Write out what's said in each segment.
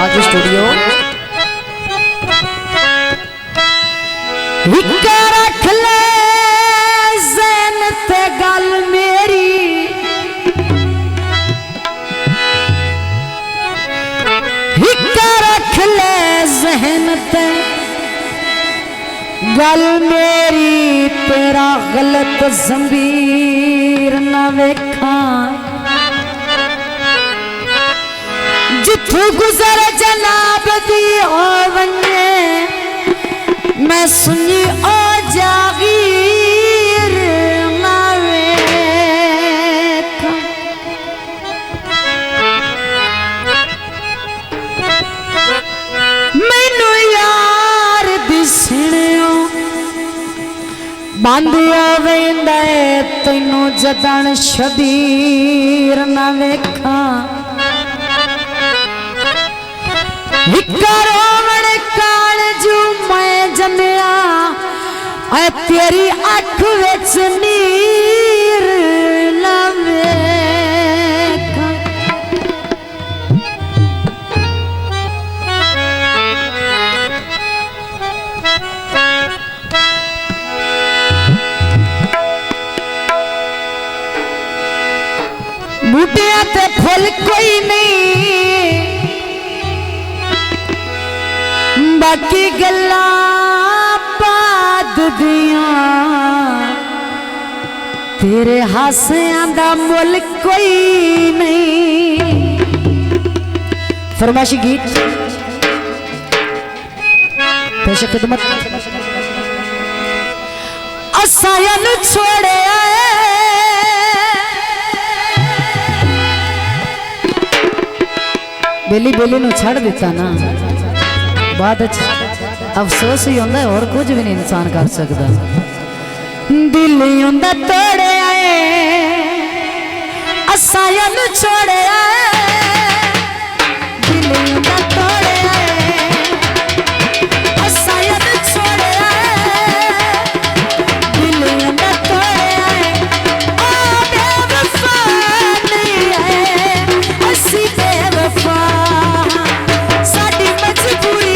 बागी स्टूडियो। रख ले ज़हन ते गल मेरी, रख ले ज़हन ते गल मेरी, तेरा गलत ज़मीर न वेखा। जिथू गुजर जनाब दी हो वने, मैं सुनी ओ जागीर ना वेखा। मैनू यार दिसणियों बांधिया वेंदा है, तैनू जदन शबीर ना वेखा। रोवण काल जू मैं जमया, तेरी अख विच नीर ना वेखा। बूटियां ते फुल कोई नहीं, बाकी गल्ला बाद दिया, तेरे हासियां दा मुल कोई नहीं। फरमाइशी गीत पेश खिदमत। असाया नू छोड़े बेली बेली नू छड़ दिता ना, बाद अफसोस ही होंदा, और कुछ भी नहीं इंसान कर सकता। दिल ही होंदा तोड़े आए, असाया नू छोड़े आए, दिल ही होंदा तोड़े आए, असाया नू छोड़े आए, दिल ही होंदा तोड़े आए। ओ बेवफा नहीं है असी बेवफा, साडी मजबूरी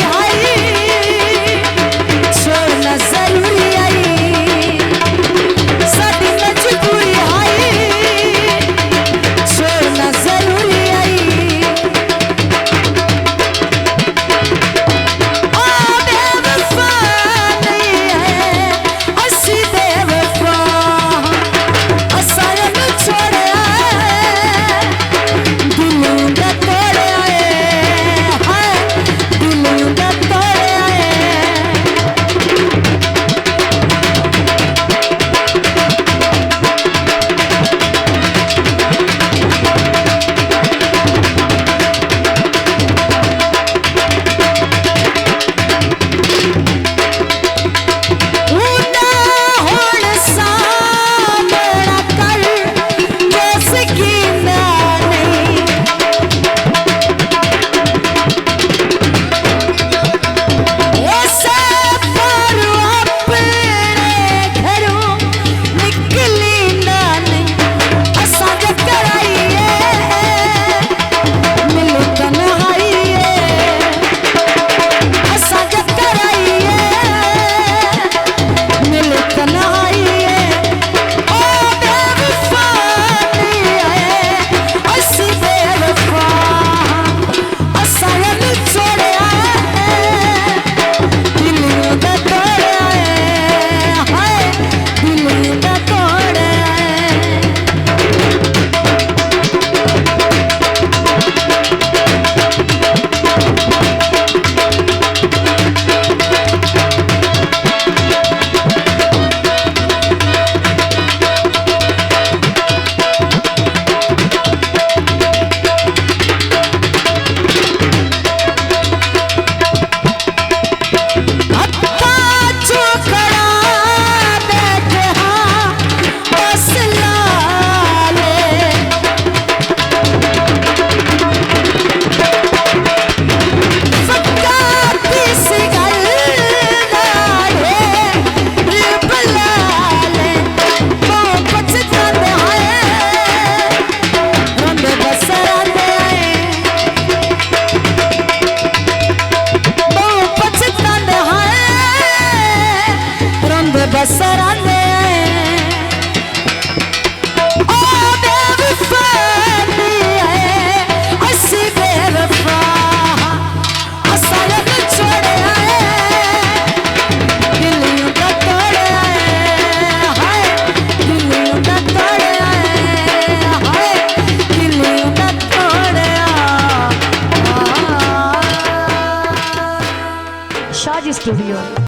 छोड़ना जरूरी है। स्टूडियो।